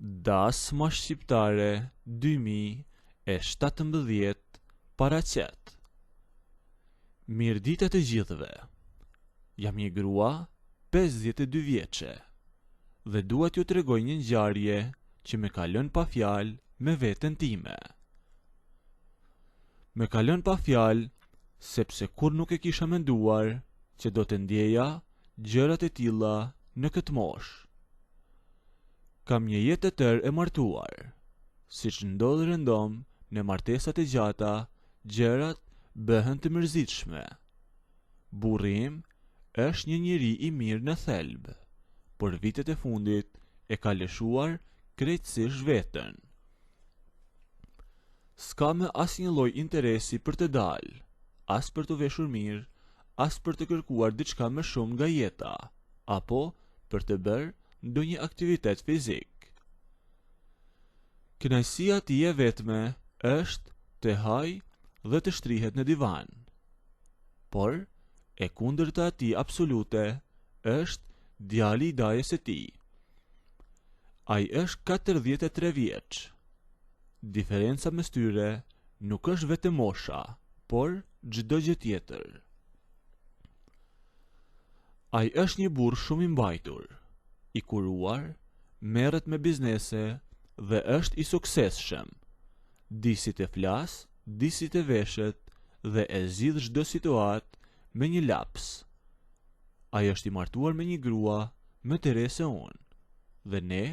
Dasma shqiptare 2017 paraqet. Mirëdita të gjithëve. Jam një grua 52 vjeçe dhe dua t'ju tregoj një ngjarje që më ka lënë pa fjalë me veten time. Më ka lënë pa fjalë sepse kur nuk e kisha menduar që do të ndjeja gjërat e tilla në këtë moshë. Kam një jetë të tërë e martuar. Siç ndodh rëndom në martesat e gjata, gjërat bëhen të mërzitshme. Burri im është një njeri i mirë në thelb, por vitet e fundit e ka lëshuar krejtësisht veten. S'ka me asnjë lloj interesi për të dalë, as për të veshur mirë, as për të kërkuar diçka më shumë nga jeta, apo për të bërë ndonjë aktivitet fizik. Kënaqësia e tij e vetme është të hajë dhe të shtrihet në divan. Por e kundërta e tij absolute është djali i dajes së tij. Ai është 43 vjeç. Diferenca mes tyre nuk është vetëm mosha, por çdo gjë tjetër. Ai është një burr shumë i mbajtur, i kuruar, merret me biznese dhe është i suksesshëm. Di si të flas, di si të veshet dhe e zgjidh çdo situatë me një laps. Ai është i martuar me një grua më të re se unë dhe ne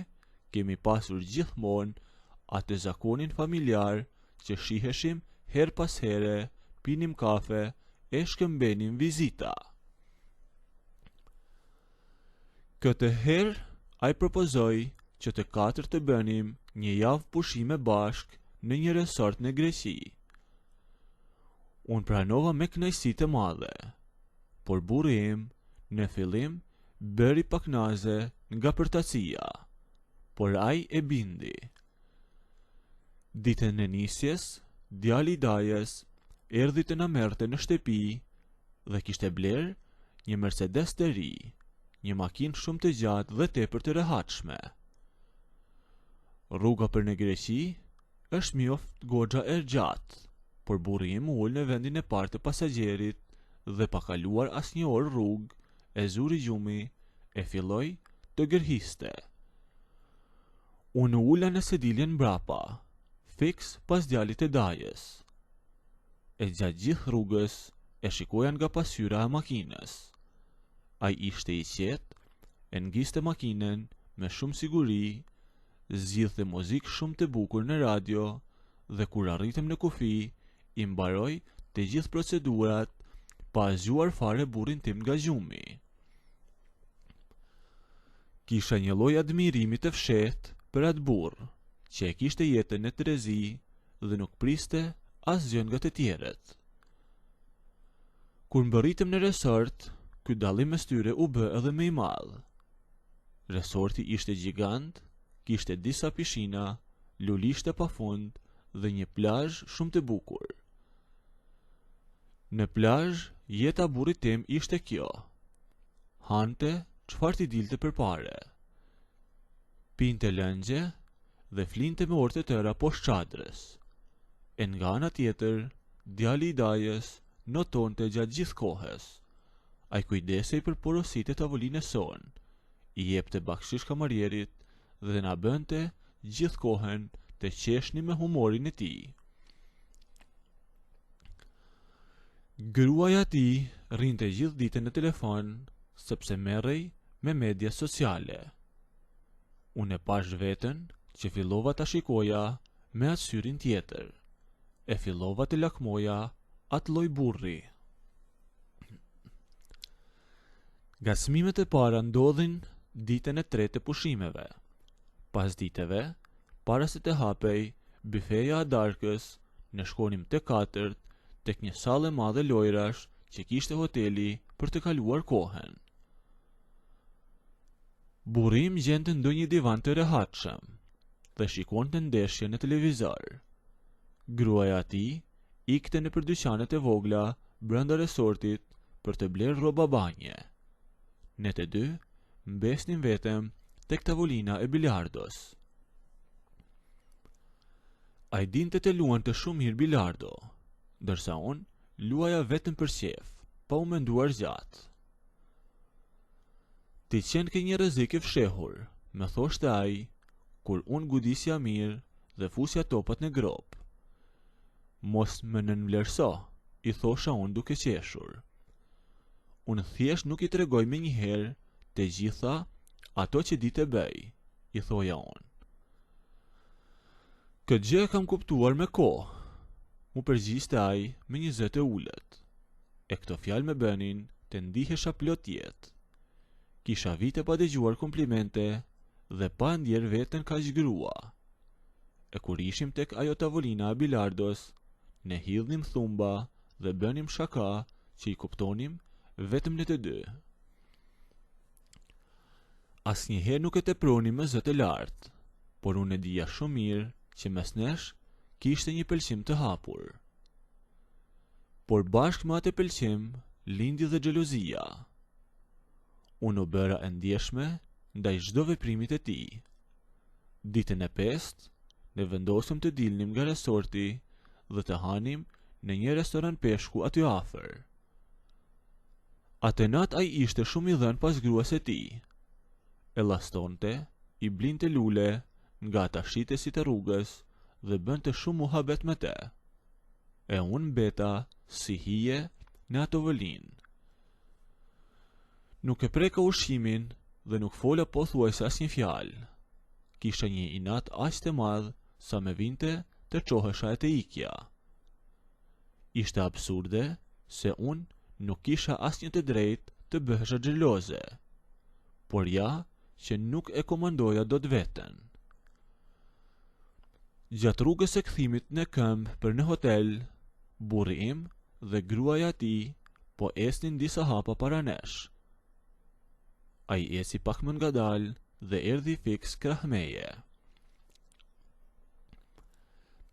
kemi pasur gjithmonë atë zakonin familjar që shiheshim her pas here, pinim kafe e shkëmbenim vizita. Këtë herë ai propozoi që të katër të bënim një javë pushime bashk në një resort në Greqi. Unë pranova me kënaqësi të madhe, por burri im në fillim bëri pak naze nga përtacia, por ai e bindi. Ditën e nisjes, djali i dajes erdhi të na merrte në shtëpi dhe kishte bler një Mercedes të ri, një makinë shumë të gjatë dhe tepër të rehatshme. Rruga për në Greqi është mjoft goxha e gjatë, por burri im ul në vendin e parë të pasagjerit dhe pa kaluar asnjë orë rrugë, e zuri gjumi e filloi të gërhiste. Unë ula në sediljen mbrapa, fiks pas djalit e dajes. E gjatë gjithë rrugës e shikoja nga pasyra e makinës. Ai ishte i qetë, e ngiste makinën me shumë siguri, zgjidhte muzikë shumë të bukur në radio dhe kur arritëm në kufi, i mbaroi të gjithë procedurat pa zgjuar fare burrin tim nga gjumi. Kisha një lloj admirimi të fshehtë për atë burr, që e kishte jetën në trezi dhe nuk priste asgjë nga të tjerët. Kur mbërritëm në resort, ky dallim mes tyre u bë edhe më i madh. Resorti ishte gjigant, kishte disa pishina, lulishte pafund dhe një plazh shumë të bukur. Në plazh, jeta burrit tim ishte kjo. Hante çfarë t'i dilte përpare. Pinte lëngje dhe flinte me orë të tëra poshtë çadrës. E nga ana tjetër, djali i dajes notonte gjatë gjithë kohës. Ai kujdesej për porositë e tavolinës sonë, i jepte bakshish kamarierit dhe na bënte gjithë kohën të qeshni me humorin e tij. Gruaja e tij rrinte gjithë ditën në telefon sepse merrej me media sociale. Unë e pash veten që fillova ta shikoja me atë syrin tjetër. E fillova të lakmoja atë lloj burri. Gasmimet e para ndodhin ditën e tretë të pushimeve. Pas diteve, para se të hapej bifeja e darkës, ne shkonim të katërt tek një sallë e madhe lojrash që kishte hoteli për të kaluar kohën. Burri im gjente ndonjë divan të rehatshëm dhe shikonte ndeshje në televizor. Gruaja e tij ikte nëpër dyqanet e vogla brenda resortit për të bler rroba banje. Ne të dy mbesnim vetëm tek tavolina e bilardos. Ai dinte të luante shumë mirë bilardo, ndërsa unë luaja vetëm për qef, pa u menduar gjatë. Ti qenë ke një rrezik i fshehur, me thoshte ai, kur unë godisja mirë dhe fusja topat në grop. Mos më nënvlerëso, i thosha unë duke qeshur. Unë thjesht nuk i tregoj me njëherë të gjitha ato që di të bëj, i thoja unë. Këtë gjë kam kuptuar me kohë, mu përgjiste ai me një zë të ulët. E këto fjalë me bënin të ndihesha plot jetë. Kisha vite pa dëgjuar komplimente dhe pa ndjer veten kaq grua. E kur ishim tek ajo tavolina e bilardos, ne hidhnim thumba dhe bënim shaka që i kuptonim vetëm ne të dy. Asnjëherë nuk e tepronim me zë të lartë, por unë e dija shumë mirë që mes nesh kishte një pëlqim të hapur. Por bashkë me atë pëlqim lindi dhe xhelozia. Unë u bëra e ndjeshme ndaj çdo veprimi të tij. Ditën e 5, ne vendosëm të dilnim nga resorti dhe të hanim në një restoran peshku aty afër. Atë natë ai ishte shumë i dhënë pas gruas e tij. E llastonte, i blinte lule nga ata shitesit e rrugës dhe bënte shumë muhabet me te. E unë mbeta si hije në ato vëlinë. Nuk e preka ushqimin dhe nuk fola pothuajse asnjë fjalë. Kisha një inat aq të madh sa me vinte të çohesha e të ikja. Ishte absurde se unë nuk kisha asnjë të drejtë të bëhesha xheloze, por ja që nuk e komandoja dot veten. Gjatë rrugës së kthimit në këmbë për në hotel, burri im dhe gruaja e tij po esnin disa hapa para nesh. Ai eci pak më ngadalë dhe erdhi fiks krah meje.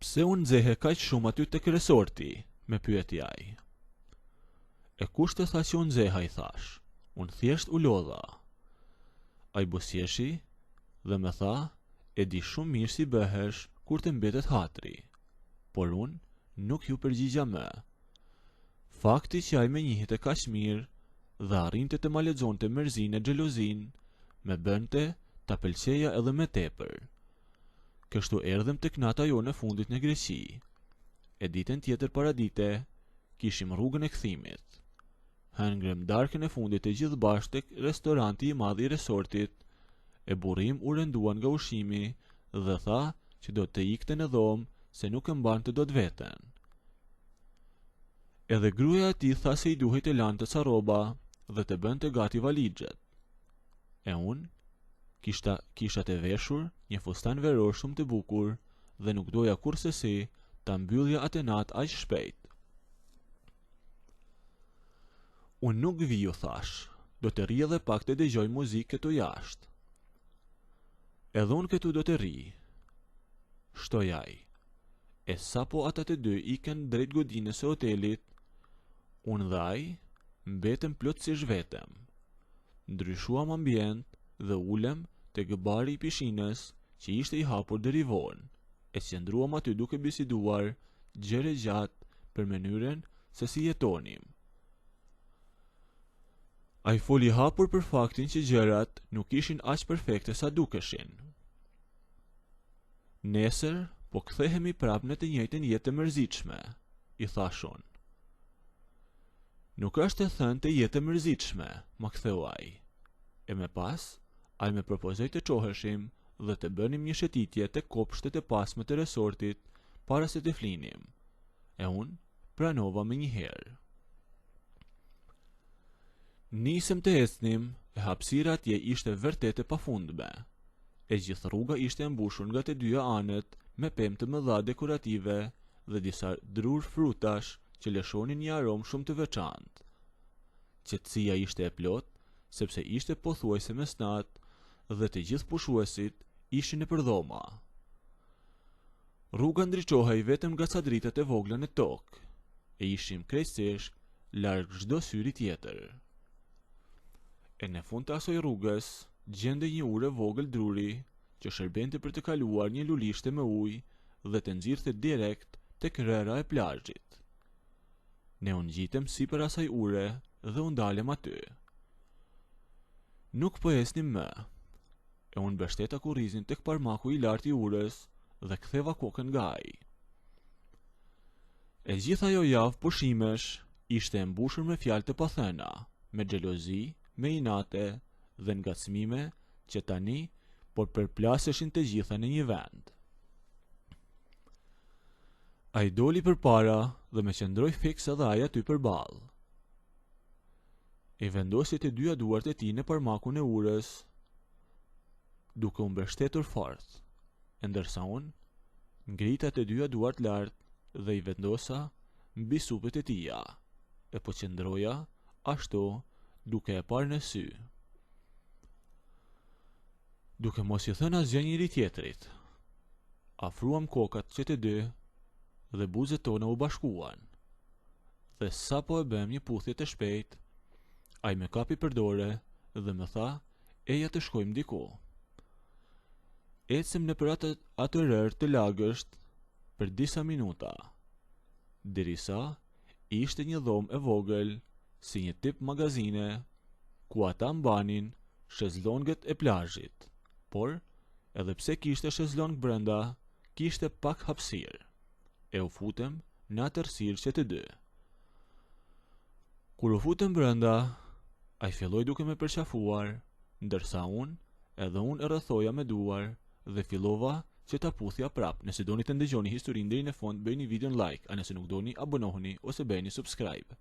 Pse unë nxehe kaq shumë aty tek resorti? Me pyeti ai. E kush të tha që unë nxeha, i thash. Unë thjesht u lodha. Ai buzëqeshi dhe me tha, e di shumë mirë si bëhesh kur të mbetet hatri, por unë nuk ju përgjigja më. Fakti që ai më njihte kaq mirë dhe arrinte të ma lexonte mërzinë e xhelozinë, me bënte ta pëlqeja edhe më tepër. Kështu erdhëm tek nata jonë e fundit në Greqi. E ditën tjetër paradite, kishim rrugën e kthimit. Hëngrëm darkën e fundit e gjithë bashkë tek restoranti i madh i resortit. E burri im u rënduan nga ushqimi dhe tha që do të ikte në dhomë se nuk e mbante dot veten. Edhe gruaja e tij tha se i duhej të lante ca rroba dhe të bënte gati valixhet. E unë kisha të veshur një fustan veror shumë të bukur dhe nuk doja kurrësi ta mbyllja atë natë aq shpejt. Unë nuk vi, ju thash, do të ri edhe pak të dëgjoj muzikë këtu jashtë. Edhe unë këtu do të ri, shtoi ai. E sapo ata të dy ikën drejt godinës së hotelit, unë dhe ai mbetëm plotësisht vetëm. Ndryshuam ambient dhe ulem tek bari i pishinës që ishte i hapur deri vonë. E qëndruam aty duke biseduar gjëre gjatë për mënyrën se si jetonim. Ai foli hapur për faktin që gjërat nuk ishin aq perfekte sa dukeshin. Nesër po kthehemi prap në të njëjtën jetë të mërzitshme, i thash unë. Nuk është e thënë të jetë e mërzitshme, ma ktheu ai. E me pas, ai me propozoi të çoheshim dhe të bënim një shëtitje te kopshtet e pasme të resortit para se të flinim. E unë pranova me njëherë. Nisëm të ecnim e hapësira atje ishte vërtet e pafundme. E gjithë rruga ishte mbushur nga të dyja anët me pemë të mëdha dekorative dhe disa drur frutash që lëshonin një aromë shumë të veçantë. Qetësia ishte e plot, sepse ishte pothuajse mesnat dhe të gjithë pushuesit ishin në përdhoma. Rruga ndriçohej vetëm nga ca dritat e vogla në tokë, e ishim krejtësisht larg çdo syri tjetër. E në fund të asoj rrugës gjende një ure vogël druri që shërbente për të kaluar një lulishte me ujë dhe të nxirrte direkt tek rrera e plazhit. Ne u ngjitëm sipër asaj ure dhe u ndalëm aty. Nuk po esnim më. E unë mbështeta kurrizin tek parmaku i lartë i urës dhe ktheva kokën nga ai. E gjithë ajo javë pushimesh ishte e mbushur me fjalë të pathëna, me xhelozi, me inate dhe ngacmime që tani por përplaseshin të gjitha në një vend. Ai doli përpara dhe me qëndroi fiks edhe ai aty përballë. I vendosi të dyja duart e tij në parmakun e urës, duke u mbështetur fort, ndërsa unë ngrita të dyja duart lart dhe i vendosa mbi supët e tija, e po qëndroja ashtu duke e parë në sy. Duke mos i thënë asgjë njëri tjetrit, afruam kokat që të dy dhe buzët tona u bashkuan. Dhe sa po e bëm një puthje të shpejt, ai më kapi për dorë dhe më tha, eja të shkojmë diku. Ecëm nëpër atë rër të lagësht për disa minuta, derisa ishte një dhomë e vogël si një tip magazine ku ata mbanin shezlongët e plazhit, por edhe pse kishte shezlong brenda, kishte pak hapësirë. E u futëm në atë errësirë që të dy. Kur u futëm brenda, ai filloi duke me përqafuar, ndërsa edhe unë e rrethoja me duar dhe fillova që ta puthja prap. Nëse doni të ndëgjoni historinë deri në fund, bëjini videon like, a nëse nuk doni, abonohuni ose bëjeni subscribe.